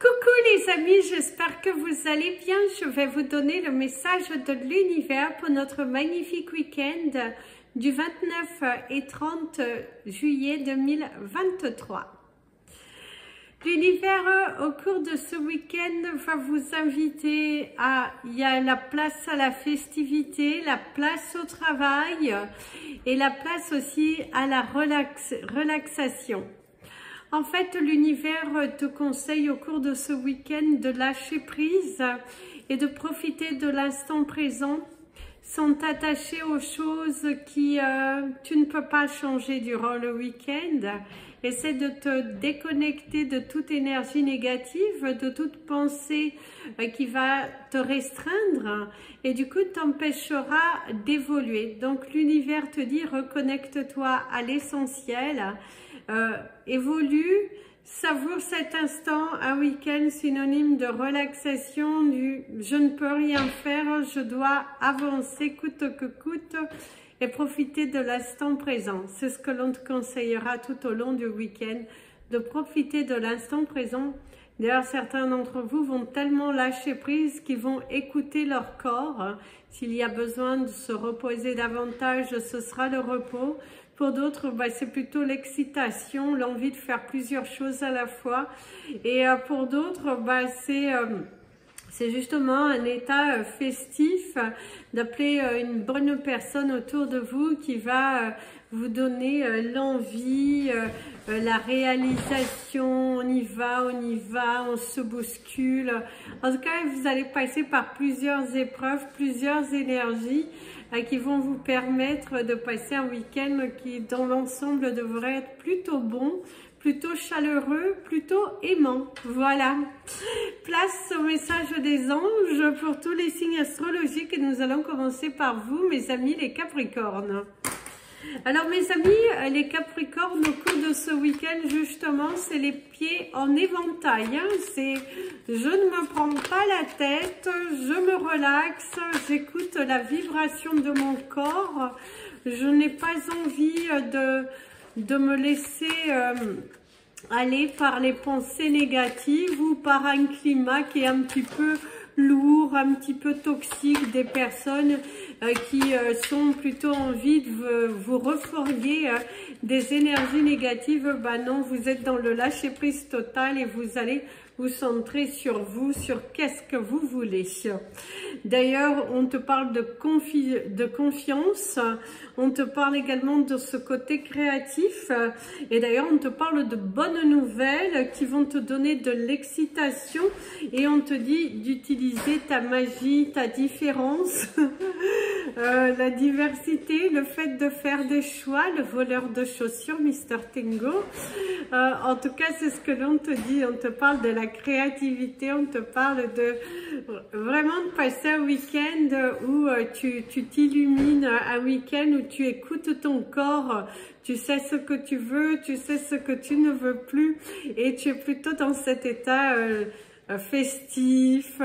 Coucou les amis, j'espère que vous allez bien. Je vais vous donner le message de l'univers pour notre magnifique week-end du 29 et 30 juillet 2023. L'univers au cours de ce week-end va vous inviter à, il y a la place à la festivité, la place au travail et la place aussi à la relaxation. En fait, l'univers te conseille au cours de ce week-end de lâcher prise et de profiter de l'instant présent sans t'attacher aux choses qui tu ne peux pas changer durant le week-end. Essaie de te déconnecter de toute énergie négative, de toute pensée qui va te restreindre et du coup t'empêchera d'évoluer. Donc l'univers te dit reconnecte-toi à l'essentiel. Évolue, savoure cet instant, un week-end synonyme de relaxation, du je ne peux rien faire, je dois avancer coûte que coûte et profiter de l'instant présent. C'est ce que l'on te conseillera tout au long du week-end, de profiter de l'instant présent. D'ailleurs, certains d'entre vous vont tellement lâcher prise qu'ils vont écouter leur corps. S'il y a besoin de se reposer davantage, ce sera le repos. Pour d'autres, c'est plutôt l'excitation, l'envie de faire plusieurs choses à la fois. Et pour d'autres, c'est justement un état festif d'appeler une bonne personne autour de vous qui va vous donner l'envie, la réalisation, on y va, on se bouscule. En tout cas, vous allez passer par plusieurs épreuves, plusieurs énergies qui vont vous permettre de passer un week-end qui, dans l'ensemble, devrait être plutôt bon, plutôt chaleureux, plutôt aimant. Voilà. Place au message des anges pour tous les signes astrologiques et nous allons commencer par vous, mes amis les Capricornes. Alors mes amis, les Capricornes, au cours de ce week-end, justement, c'est les pieds en éventail. C'est je ne me prends pas la tête, je me relaxe, j'écoute la vibration de mon corps. Je n'ai pas envie de me laisser aller par les pensées négatives ou par un climat qui est un petit peu lourd, un petit peu toxique, des personnes qui sont plutôt envie de vous refourguer des énergies négatives. Non, vous êtes dans le lâcher prise total et vous allez vous centrer sur vous, sur qu'est-ce que vous voulez. D'ailleurs, on te parle de confiance, on te parle également de ce côté créatif et d'ailleurs, on te parle de bonnes nouvelles qui vont te donner de l'excitation et on te dit d'utiliser ta magie, ta différence, la diversité, le fait de faire des choix, le voleur de chaussures, Mr. Tingo. En tout cas, c'est ce que l'on te dit, on te parle de la créativité, on te parle de vraiment de passer un week-end où tu t'illumines, un week-end où tu écoutes ton corps, tu sais ce que tu veux, tu sais ce que tu ne veux plus et tu es plutôt dans cet état festif,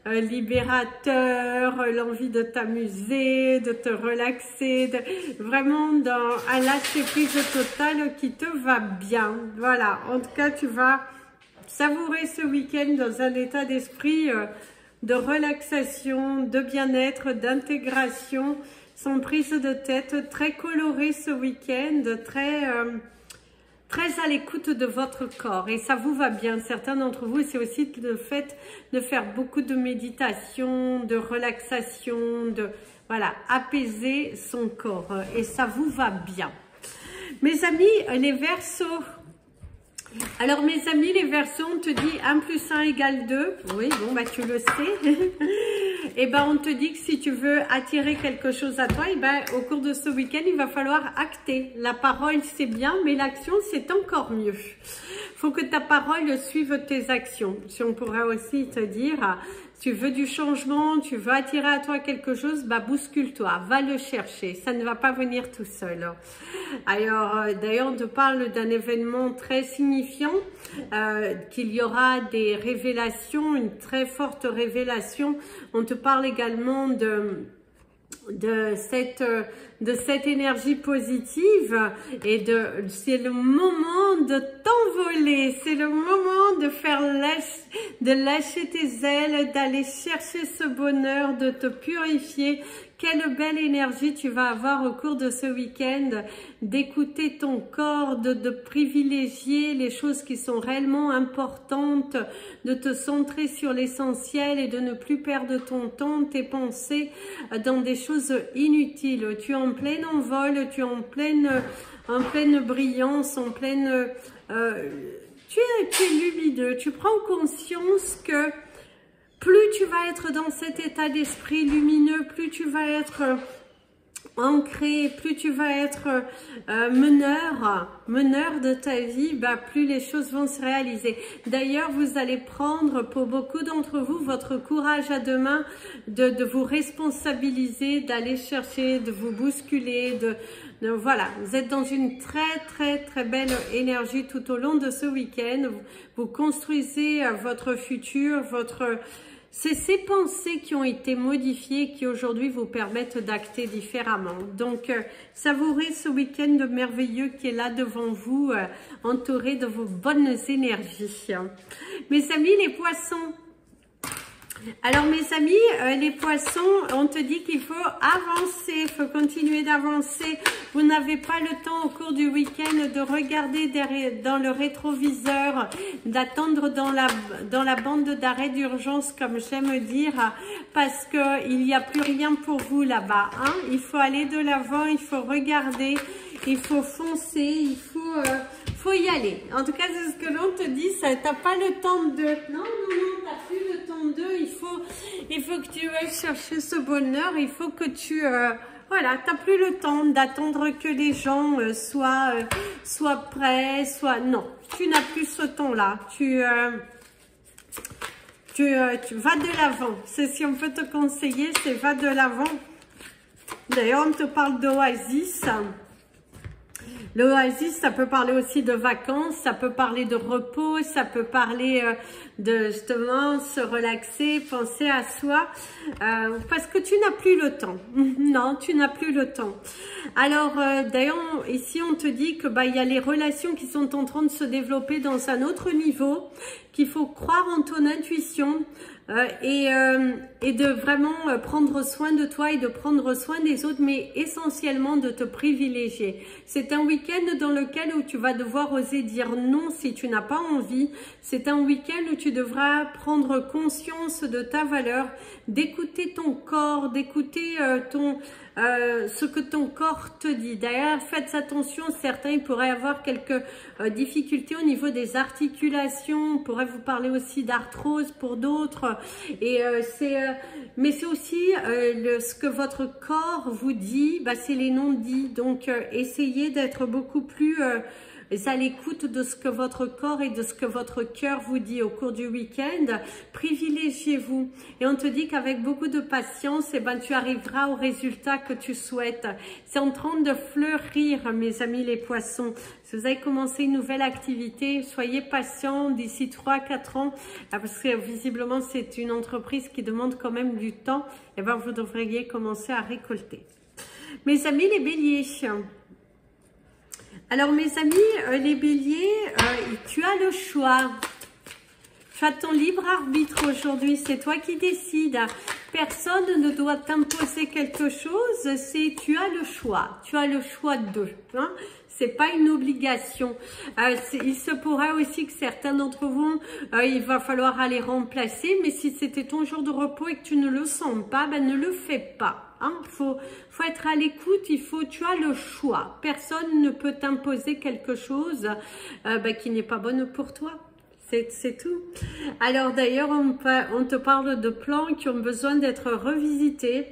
libérateur, l'envie de t'amuser, de te relaxer, vraiment dans un lâcher prise total qui te va bien. Voilà, en tout cas tu vas savourer ce week-end dans un état d'esprit de relaxation, de bien-être, d'intégration, sans prise de tête, très coloré ce week-end, très à l'écoute de votre corps et ça vous va bien. Certains d'entre vous, c'est aussi le fait de faire beaucoup de méditation, de relaxation, de voilà, apaiser son corps et ça vous va bien. Mes amis, les Verseaux. Alors mes amis, les Verseaux, on te dit 1 + 1 = 2. Oui, bon, tu le sais. Et on te dit que si tu veux attirer quelque chose à toi, au cours de ce week-end, il va falloir acter. La parole, c'est bien, mais l'action, c'est encore mieux. Il faut que ta parole suive tes actions. Si on pourrait aussi te dire, tu veux du changement, tu veux attirer à toi quelque chose, bouscule-toi, va le chercher. Ça ne va pas venir tout seul. Alors, d'ailleurs, on te parle d'un événement très signifiant, qu'il y aura des révélations, une très forte révélation. On te parle également de cette énergie positive et c'est le moment de t'envoler, c'est le moment de faire de lâcher tes ailes, d'aller chercher ce bonheur, de te purifier. Quelle belle énergie tu vas avoir au cours de ce week-end, d'écouter ton corps, de privilégier les choses qui sont réellement importantes, de te centrer sur l'essentiel et de ne plus perdre ton temps, tes pensées dans des choses inutiles. Tu es en plein envol, tu es en pleine brillance, en pleine... tu es lumineux, tu prends conscience que plus tu vas être dans cet état d'esprit lumineux, plus tu vas être ancré, plus tu vas être meneur de ta vie, bah, plus les choses vont se réaliser. D'ailleurs, vous allez prendre, pour beaucoup d'entre vous, votre courage à deux mains de vous responsabiliser, d'aller chercher, de vous bousculer, voilà, vous êtes dans une très belle énergie tout au long de ce week-end. Vous construisez votre futur, c'est ces pensées qui ont été modifiées qui aujourd'hui vous permettent d'acter différemment. Donc, savourez ce week-end merveilleux qui est là devant vous, entouré de vos bonnes énergies. Mes amis, les poissons. Alors mes amis, les poissons, on te dit qu'il faut avancer, il faut continuer d'avancer. Vous n'avez pas le temps au cours du week-end de regarder dans le rétroviseur, d'attendre dans la bande d'arrêt d'urgence, comme j'aime dire, parce qu'il n'y a plus rien pour vous là-bas. Hein. Il faut aller de l'avant, il faut regarder, il faut foncer, il faut y aller. En tout cas, c'est ce que l'on te dit, tu n'as pas le temps de... Non, tu n'as plus le temps de... Il faut que tu ailles chercher ce bonheur, il faut que tu... voilà, tu n'as plus le temps d'attendre que les gens soient prêts, Non, tu n'as plus ce temps-là. Tu vas de l'avant. Si on peut te conseiller, c'est va de l'avant. D'ailleurs, on te parle d'oasis. L'oasis, ça peut parler aussi de vacances, ça peut parler de repos, ça peut parler de justement se relaxer, penser à soi, parce que tu n'as plus le temps. Non, tu n'as plus le temps. Alors, d'ailleurs, ici, on te dit que il y a les relations qui sont en train de se développer dans un autre niveau, qu'il faut croire en ton intuition, et de vraiment prendre soin de toi et de prendre soin des autres, mais essentiellement de te privilégier. C'est un week-end dans lequel où tu vas devoir oser dire non si tu n'as pas envie. C'est un week-end où tu devras prendre conscience de ta valeur, d'écouter ton corps, d'écouter ce que ton corps te dit. D'ailleurs, faites attention, certains pourraient avoir quelques difficultés au niveau des articulations, on pourrait vous parler aussi d'arthrose pour d'autres, et mais c'est aussi ce que votre corps vous dit, c'est les non-dits, donc essayez d'être beaucoup plus à l'écoute de ce que votre corps et de ce que votre cœur vous dit au cours du week-end. Privilégiez-vous. Et on te dit qu'avec beaucoup de patience, tu arriveras au résultat que tu souhaites. C'est en train de fleurir, mes amis les poissons. Si vous avez commencé une nouvelle activité, soyez patients d'ici 3-4 ans, parce que visiblement c'est une entreprise qui demande quand même du temps, et vous devriez commencer à récolter. Mes amis les béliers. Alors mes amis, les béliers, tu as le choix. Tu as ton libre arbitre aujourd'hui, c'est toi qui décides. Personne ne doit t'imposer quelque chose, tu as le choix. Tu as le choix de. Hein? C'est pas une obligation. Il se pourrait aussi que certains d'entre vous, il va falloir aller remplacer, mais si c'était ton jour de repos et que tu ne le sens pas, ne le fais pas. Hein, faut être à l'écoute, tu as le choix. Personne ne peut t'imposer quelque chose qui n'est pas bonne pour toi. C'est tout. Alors d'ailleurs, on te parle de plans qui ont besoin d'être revisités.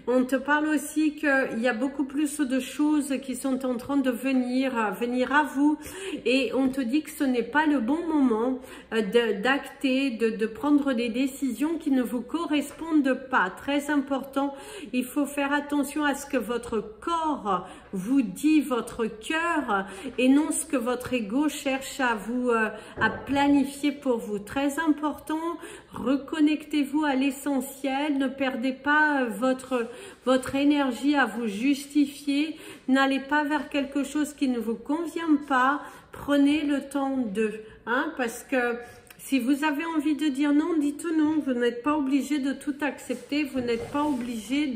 On te parle aussi qu'il y a beaucoup plus de choses qui sont en train de venir à vous. Et on te dit que ce n'est pas le bon moment d'acter, de prendre des décisions qui ne vous correspondent pas. Très important, il faut faire attention à ce que votre corps vous dit, votre cœur, et non ce que votre ego cherche à vous à planifier pour vous. Très important, reconnectez-vous à l'essentiel, ne perdez pas votre énergie à vous justifier, n'allez pas vers quelque chose qui ne vous convient pas, prenez le temps de, parce que Si vous avez envie de dire non, dites non. Vous n'êtes pas obligé de tout accepter. Vous n'êtes pas obligé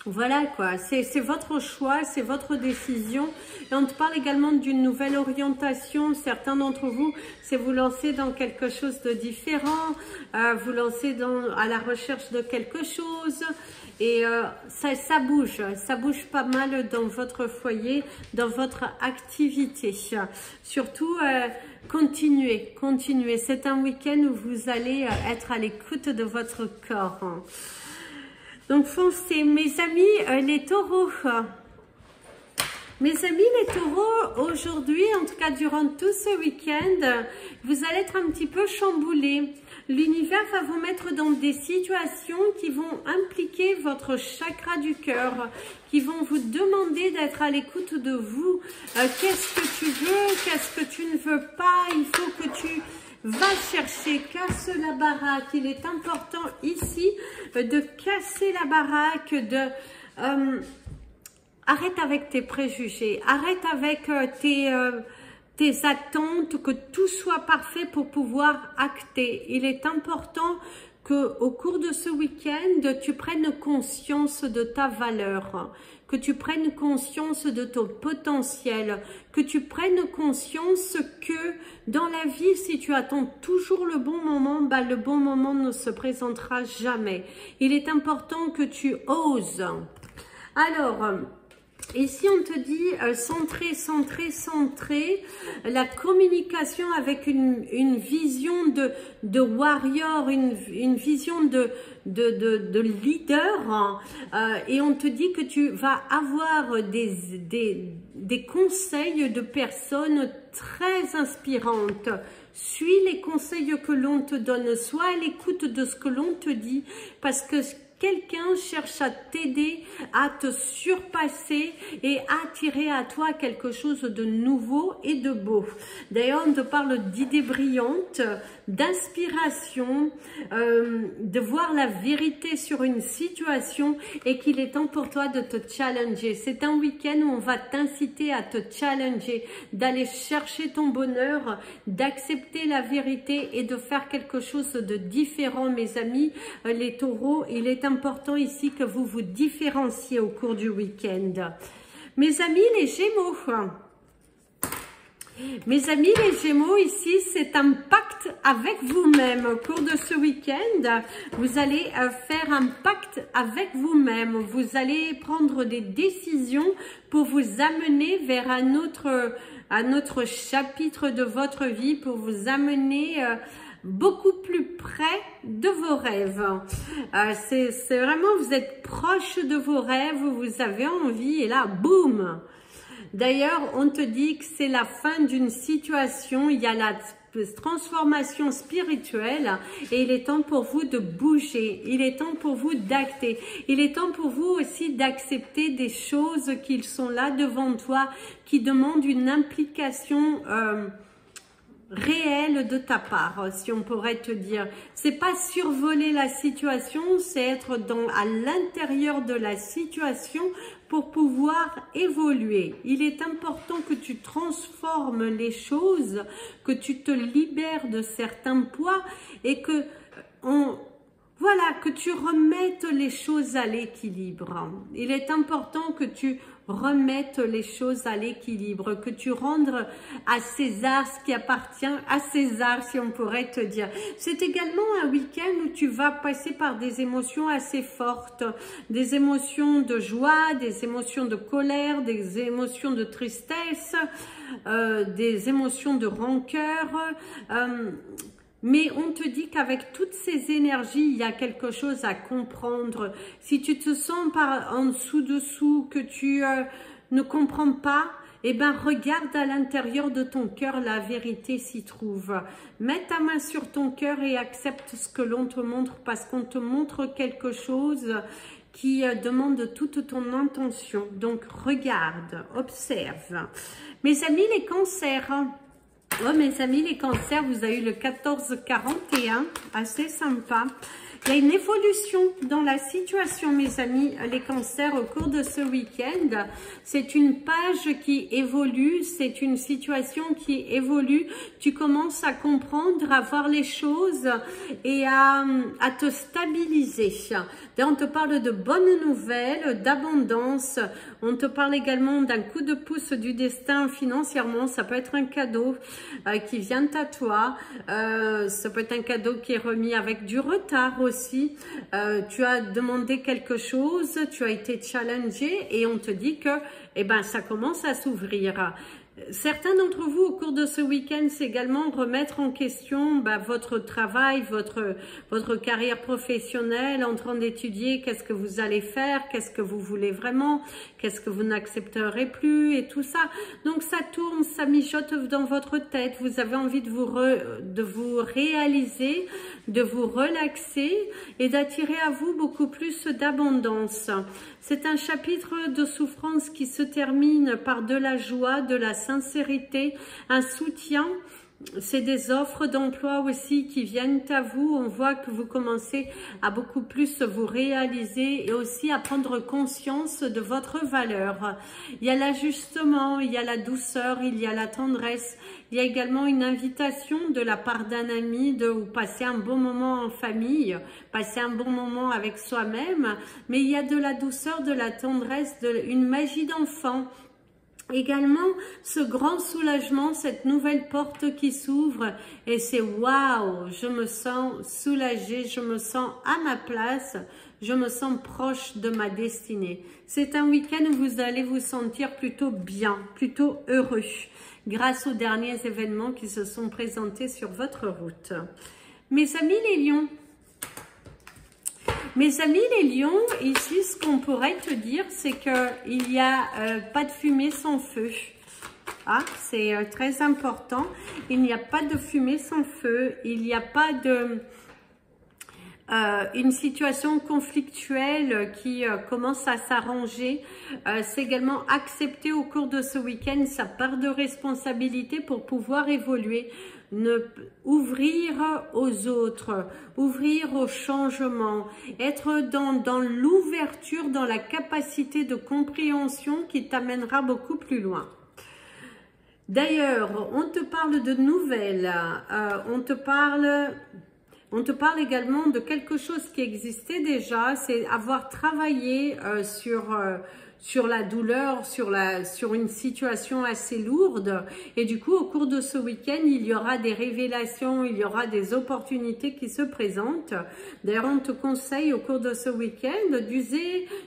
voilà quoi, c'est votre choix, c'est votre décision. Et on te parle également d'une nouvelle orientation. Certains d'entre vous, c'est vous lancer dans quelque chose de différent, vous lancer à la recherche de quelque chose. Et ça bouge pas mal dans votre foyer, dans votre activité. Surtout, continuez. C'est un week-end où vous allez être à l'écoute de votre corps. Donc foncez, mes amis les taureaux. Mes amis les taureaux, aujourd'hui, en tout cas durant tout ce week-end, vous allez être un petit peu chamboulés. L'univers va vous mettre dans des situations qui vont impliquer votre chakra du cœur, qui vont vous demander d'être à l'écoute de vous. Qu'est-ce que tu veux, qu'est-ce que tu ne veux pas, il faut que tu va chercher, casse la baraque. Il est important ici de casser la baraque, arrête avec tes préjugés, arrête avec tes attentes, que tout soit parfait pour pouvoir acter. Il est important qu'au cours de ce week-end, tu prennes conscience de ta valeur, que tu prennes conscience de ton potentiel, que tu prennes conscience que dans la vie, si tu attends toujours le bon moment, le bon moment ne se présentera jamais. Il est important que tu oses. Alors, ici, on te dit centrer, la communication avec une vision de warrior, une vision de leader, et on te dit que tu vas avoir des conseils de personnes très inspirantes. Suis les conseils que l'on te donne, sois à l'écoute de ce que l'on te dit, parce que quelqu'un cherche à t'aider, à te surpasser et à attirer à toi quelque chose de nouveau et de beau. D'ailleurs, on te parle d'idées brillantes, d'inspiration, de voir la vérité sur une situation et qu'il est temps pour toi de te challenger. C'est un week-end où on va t'inciter à te challenger, d'aller chercher ton bonheur, d'accepter la vérité et de faire quelque chose de différent, mes amis. Les taureaux, il est important ici que vous vous différenciez au cours du week-end. Mes amis les gémeaux, ici, c'est un pacte avec vous-même. Au cours de ce week-end, vous allez faire un pacte avec vous-même. Vous allez prendre des décisions pour vous amener vers un autre chapitre de votre vie, pour vous amener beaucoup plus près de vos rêves. C'est vraiment, vous êtes proche de vos rêves, vous avez envie et là, boum! D'ailleurs, on te dit que c'est la fin d'une situation, il y a la transformation spirituelle et il est temps pour vous de bouger, il est temps pour vous d'acter, il est temps pour vous aussi d'accepter des choses qui sont là devant toi, qui demandent une implication réelle de ta part, si on pourrait te dire. C'est pas survoler la situation, c'est être à l'intérieur de la situation pour pouvoir évoluer. Il est important que tu transformes les choses, que tu te libères de certains poids et que que tu remettes les choses à l'équilibre. Il est important que tu remettes les choses à l'équilibre, que tu rendes à César ce qui appartient à César, si on pourrait te dire. C'est également un week-end où tu vas passer par des émotions assez fortes, des émotions de joie, des émotions de colère, des émotions de tristesse, des émotions de rancœur, mais on te dit qu'avec toutes ces énergies, il y a quelque chose à comprendre. Si tu te sens en dessous, que tu ne comprends pas, eh ben regarde à l'intérieur de ton cœur, la vérité s'y trouve. Mets ta main sur ton cœur et accepte ce que l'on te montre, parce qu'on te montre quelque chose qui demande toute ton intention. Donc regarde, observe. Mes amis les cancers, oh mes amis les cancers, vous avez eu le 14-41, assez sympa. Il y a une évolution dans la situation, mes amis, les cancers, au cours de ce week-end. C'est une page qui évolue, c'est une situation qui évolue. Tu commences à comprendre, à voir les choses et à te stabiliser. Là, on te parle de bonnes nouvelles, d'abondance. On te parle également d'un coup de pouce du destin financièrement. Ça peut être un cadeau qui vient à toi. Ça peut être un cadeau qui est remis avec du retard aussi. Tu as demandé quelque chose, tu as été challengé et on te dit que ça commence à s'ouvrir. Certains d'entre vous, au cours de ce week-end, c'est également remettre en question votre travail, votre carrière professionnelle, en train d'étudier qu'est-ce que vous allez faire, qu'est-ce que vous voulez vraiment, qu'est-ce que vous n'accepterez plus et tout ça. Donc ça tourne, ça mijote dans votre tête. Vous avez envie de vous réaliser, de vous relaxer et d'attirer à vous beaucoup plus d'abondance. C'est un chapitre de souffrance qui se termine par de la joie, de la sincérité, un soutien. C'est des offres d'emploi aussi qui viennent à vous. On voit que vous commencez à beaucoup plus vous réaliser et aussi à prendre conscience de votre valeur. Il y a l'ajustement, il y a la douceur, il y a la tendresse. Il y a également une invitation de la part d'un ami de vous passer un bon moment en famille, passer un bon moment avec soi-même. Mais il y a de la douceur, de la tendresse, une magie d'enfant. Également, ce grand soulagement, cette nouvelle porte qui s'ouvre et c'est waouh, je me sens soulagée, je me sens à ma place, je me sens proche de ma destinée. C'est un week-end où vous allez vous sentir plutôt bien, plutôt heureux, grâce aux derniers événements qui se sont présentés sur votre route. Mes amis les lions, ici, ce qu'on pourrait te dire, c'est qu'il n'y a pas de fumée sans feu. Ah, c'est très important. Il n'y a pas de fumée sans feu. Il n'y a pas de... une situation conflictuelle qui commence à s'arranger. C'est également accepter au cours de ce week-end sa part de responsabilité pour pouvoir évoluer. Ouvrir aux autres, ouvrir au changement, être dans l'ouverture, dans la capacité de compréhension qui t'amènera beaucoup plus loin. D'ailleurs, on te parle de nouvelles, on te parle également de quelque chose qui existait déjà, c'est avoir travaillé sur la douleur, sur une situation assez lourde. Et du coup, au cours de ce week-end, il y aura des révélations, il y aura des opportunités qui se présentent. D'ailleurs, on te conseille au cours de ce week-end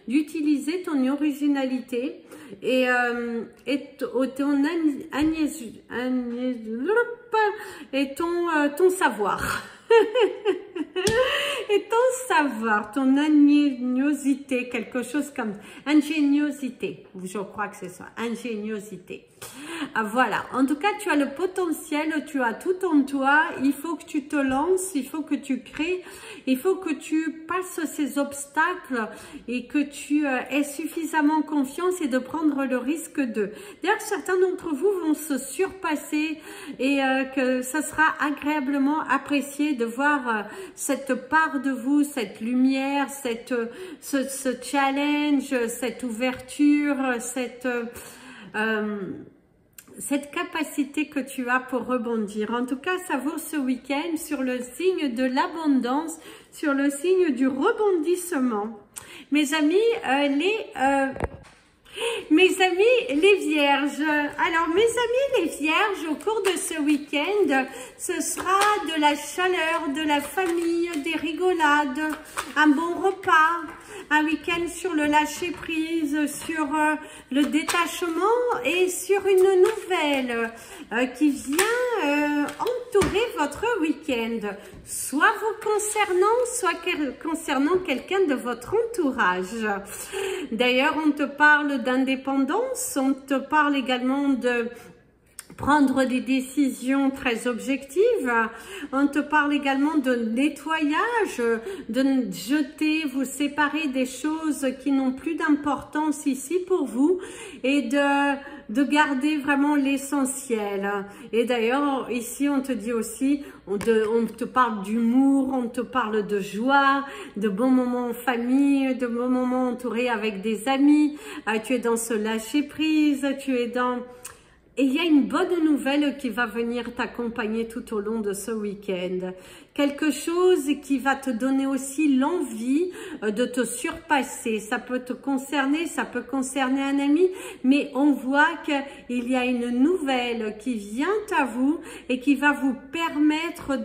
d'utiliser ton originalité et ton savoir. Et ton savoir, ton ingéniosité, quelque chose comme ingéniosité, je crois que c'est ça, ingéniosité. Voilà, en tout cas, tu as le potentiel, tu as tout en toi, il faut que tu te lances, il faut que tu crées, il faut que tu passes ces obstacles et que tu aies suffisamment confiance et de prendre le risque de. D'ailleurs, certains d'entre vous vont se surpasser et que ça sera agréablement apprécié de voir cette part de vous, cette lumière, ce challenge, cette ouverture, cette capacité que tu as pour rebondir. En tout cas, savoure ce week-end sur le signe de l'abondance, sur le signe du rebondissement. Mes amis, les vierges. Alors, mes amis, les vierges, au cours de ce week-end, ce sera de la chaleur, de la famille, des rigolades, un bon repas, un week-end sur le lâcher-prise, sur le détachement et sur une nouvelle qui vient entourer votre week-end, soit vous concernant, soit concernant quelqu'un de votre entourage. D'ailleurs, on te parle d'indépendance, on te parle également de prendre des décisions très objectives. On te parle également de nettoyage, de jeter, vous séparer des choses qui n'ont plus d'importance ici pour vous et de de garder vraiment l'essentiel. Et d'ailleurs, ici, on te dit aussi, on te parle d'humour, on te parle de joie, de bons moments en famille, de bons moments entourés avec des amis. Tu es dans ce lâcher prise, tu es dans... Et il y a une bonne nouvelle qui va venir t'accompagner tout au long de ce week-end. Quelque chose qui va te donner aussi l'envie de te surpasser. Ça peut te concerner, ça peut concerner un ami, mais on voit qu'il y a une nouvelle qui vient à vous et qui va vous permettre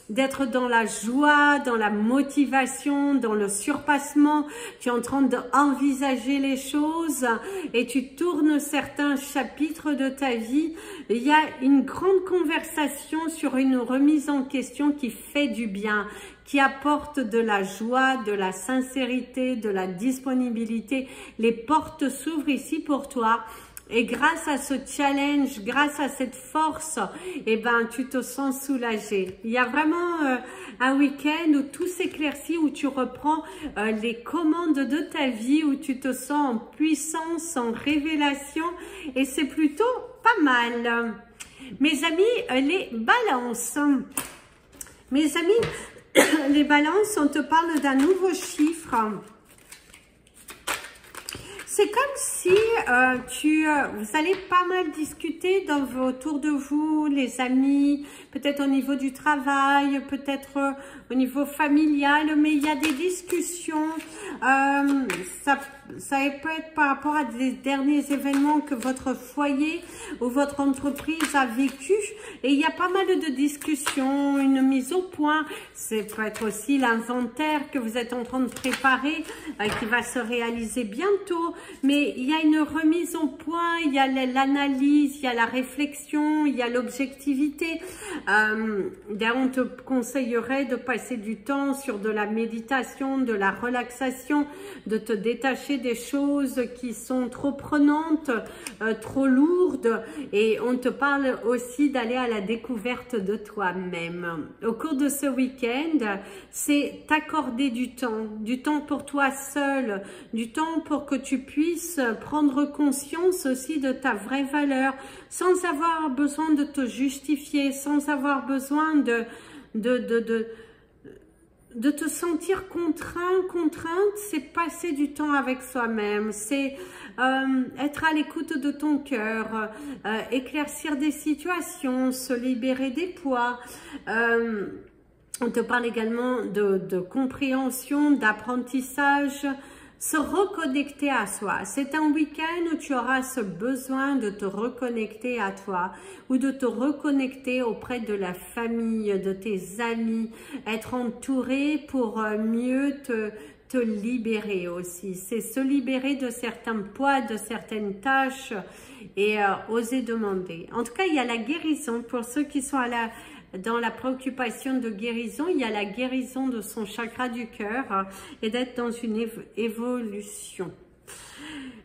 d'être dans la joie, dans la motivation, dans le surpassement. Tu es en train d'envisager les choses et tu tournes certains chapitres de ta vie. Il y a une grande conversation sur une remise en question qui fait du bien, qui apporte de la joie, de la sincérité, de la disponibilité. Les portes s'ouvrent ici pour toi. Et grâce à ce challenge, grâce à cette force, eh ben, tu te sens soulagé. Il y a vraiment un week-end où tout s'éclaircit, où tu reprends les commandes de ta vie, où tu te sens en puissance, en révélation. Et c'est plutôt pas mal. Mes amis, les balances. Mes amis, les balances, on te parle d'un nouveau chiffre. C'est comme si vous allez pas mal discuter autour de vous, les amis, peut-être au niveau du travail, peut-être au niveau familial, mais il y a des discussions. Ça peut être par rapport à des derniers événements que votre foyer ou votre entreprise a vécu. Et il y a pas mal de discussions, une mise au point. C'est peut être aussi l'inventaire que vous êtes en train de préparer, qui va se réaliser bientôt. Mais il y a une remise au point, il y a l'analyse, il y a la réflexion, il y a l'objectivité. On te conseillerait de passer du temps sur de la méditation, de la relaxation, de te détacher des choses qui sont trop prenantes, trop lourdes. Et on te parle aussi d'aller à la découverte de toi-même. Au cours de ce week-end, c'est t'accorder du temps pour toi seul, du temps pour que tu puisses prendre conscience aussi de ta vraie valeur, sans avoir besoin de te justifier, sans avoir besoin de te sentir contrainte, c'est passer du temps avec soi-même, c'est être à l'écoute de ton cœur, éclaircir des situations, se libérer des poids. On te parle également de compréhension, d'apprentissage, se reconnecter à soi. C'est un week-end où tu auras ce besoin de te reconnecter à toi ou de te reconnecter auprès de la famille, de tes amis, être entouré pour mieux te libérer aussi. C'est se libérer de certains poids, de certaines tâches et oser demander. En tout cas, il y a la guérison pour ceux qui sont dans la préoccupation de guérison. Il y a la guérison de son chakra du cœur et d'être dans une évolution.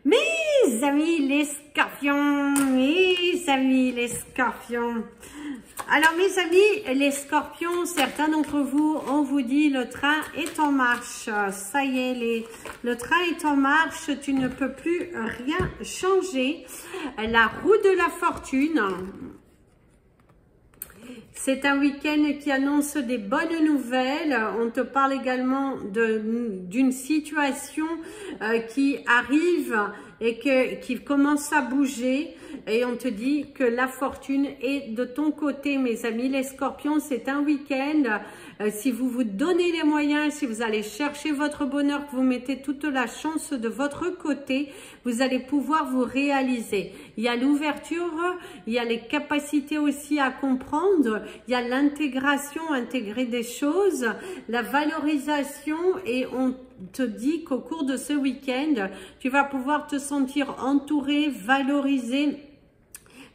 Mes amis les scorpions, alors mes amis les scorpions, certains d'entre vous, on vous dit le train est en marche. Ça y est, le train est en marche, tu ne peux plus rien changer. La roue de la fortune. C'est un week-end qui annonce des bonnes nouvelles. On te parle également d'une situation qui arrive et qui commence à bouger. Et on te dit que la fortune est de ton côté, mes amis. Les scorpions, c'est un week-end. Si vous vous donnez les moyens, si vous allez chercher votre bonheur, que vous mettez toute la chance de votre côté, vous allez pouvoir vous réaliser. Il y a l'ouverture, il y a les capacités aussi à comprendre, il y a l'intégration, intégrer des choses, la valorisation, et on te dit qu'au cours de ce week-end, tu vas pouvoir te sentir entouré, valorisé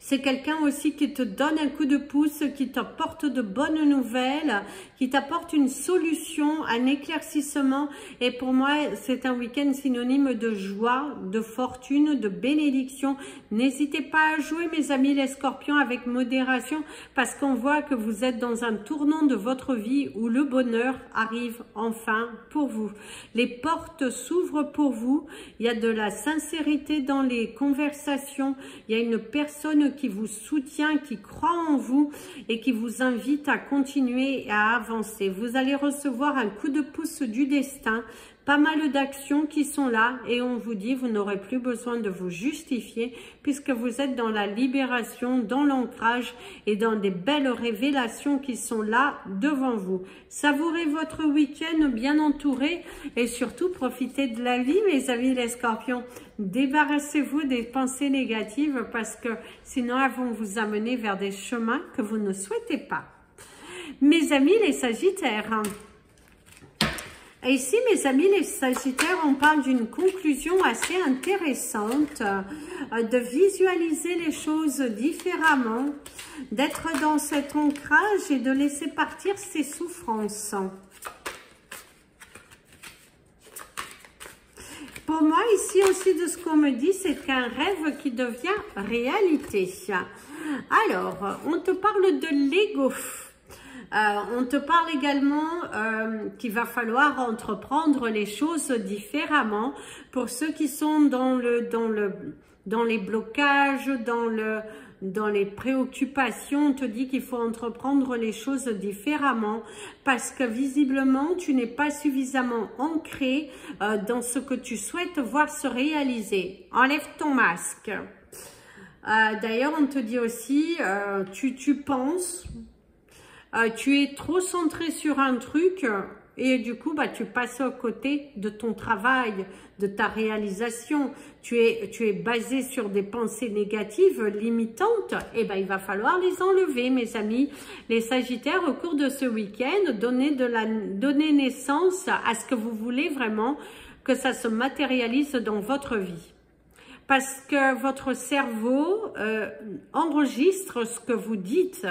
C'est quelqu'un aussi qui te donne un coup de pouce, qui t'apporte de bonnes nouvelles, qui t'apporte une solution, un éclaircissement. Et pour moi, c'est un week-end synonyme de joie, de fortune, de bénédiction. N'hésitez pas à jouer, mes amis les scorpions, avec modération, parce qu'on voit que vous êtes dans un tournant de votre vie où le bonheur arrive enfin pour vous. Les portes s'ouvrent pour vous. Il y a de la sincérité dans les conversations. Il y a une personne qui vous soutient, qui croit en vous et qui vous invite à continuer et à avancer. Vous allez recevoir un coup de pouce du destin, pas mal d'actions qui sont là et on vous dit vous n'aurez plus besoin de vous justifier puisque vous êtes dans la libération, dans l'ancrage et dans des belles révélations qui sont là devant vous. Savourez votre week-end bien entouré et surtout profitez de la vie, mes amis les scorpions. Débarrassez-vous des pensées négatives parce que sinon elles vont vous amener vers des chemins que vous ne souhaitez pas. Mes amis les sagittaires. Et ici, mes amis les sagittaires, on parle d'une conclusion assez intéressante, de visualiser les choses différemment, d'être dans cet ancrage et de laisser partir ses souffrances. Pour moi, ici aussi, de ce qu'on me dit, c'est qu'un rêve qui devient réalité. Alors, on te parle de l'ego. On te parle également qu'il va falloir entreprendre les choses différemment pour ceux qui sont dans les blocages, dans les préoccupations. On te dit qu'il faut entreprendre les choses différemment parce que visiblement tu n'es pas suffisamment ancré dans ce que tu souhaites voir se réaliser. Enlève ton masque. D'ailleurs, on te dit aussi, tu penses... tu es trop centré sur un truc et du coup, tu passes à côté de ton travail, de ta réalisation. Tu es basé sur des pensées négatives, limitantes. Et il va falloir les enlever, mes amis. Les sagittaires, au cours de ce week-end, donnez naissance à ce que vous voulez vraiment que ça se matérialise dans votre vie. Parce que votre cerveau enregistre ce que vous dites.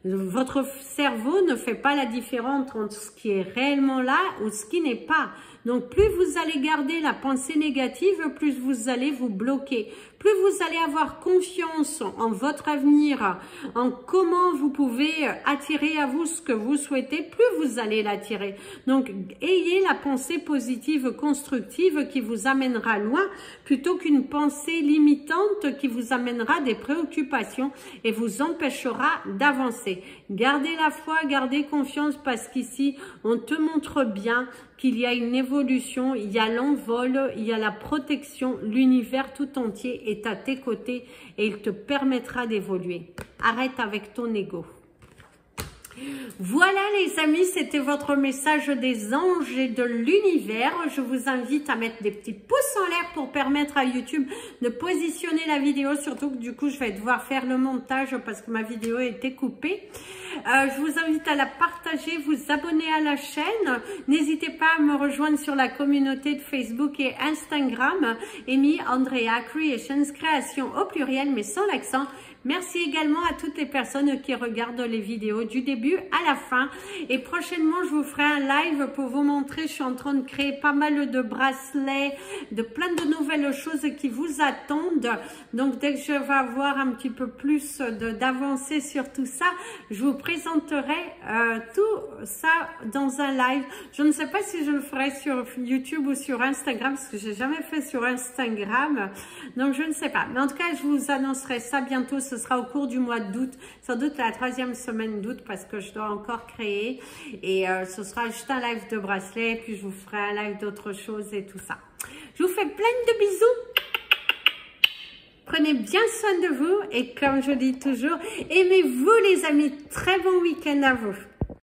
Votre cerveau ne fait pas la différence entre ce qui est réellement là ou ce qui n'est pas. Donc, plus vous allez garder la pensée négative, plus vous allez vous bloquer. Plus vous allez avoir confiance en votre avenir, en comment vous pouvez attirer à vous ce que vous souhaitez, plus vous allez l'attirer. Donc, ayez la pensée positive, constructive qui vous amènera loin, plutôt qu'une pensée limitante qui vous amènera des préoccupations et vous empêchera d'avancer. Gardez la foi, gardez confiance parce qu'ici, on te montre bien qu'il y a une évolution, il y a l'envol, il y a la protection, l'univers tout entier est à tes côtés et il te permettra d'évoluer. Arrête avec ton ego. Voilà les amis, c'était votre message des anges et de l'univers. Je vous invite à mettre des petits pouces en l'air pour permettre à YouTube de positionner la vidéo. Surtout que du coup, je vais devoir faire le montage parce que ma vidéo a été coupée. Je vous invite à la partager, vous abonner à la chaîne. N'hésitez pas à me rejoindre sur la communauté de Facebook et Instagram. Amy Andrea Creations, création au pluriel mais sans l'accent. Merci également à toutes les personnes qui regardent les vidéos du début à la fin. Et prochainement, je vous ferai un live pour vous montrer. Je suis en train de créer pas mal de bracelets, de plein de nouvelles choses qui vous attendent. Donc, dès que je vais avoir un petit peu plus d'avancée sur tout ça, je vous présenterai tout ça dans un live. Je ne sais pas si je le ferai sur YouTube ou sur Instagram, parce que j'ai jamais fait sur Instagram. Donc, je ne sais pas. Mais en tout cas, je vous annoncerai ça bientôt. Ce sera au cours du mois d'août, sans doute la 3e semaine d'août parce que je dois encore créer et ce sera juste un live de bracelet, puis je vous ferai un live d'autres choses et tout ça. Je vous fais plein de bisous. Prenez bien soin de vous et comme je dis toujours, aimez-vous les amis. Très bon week-end à vous.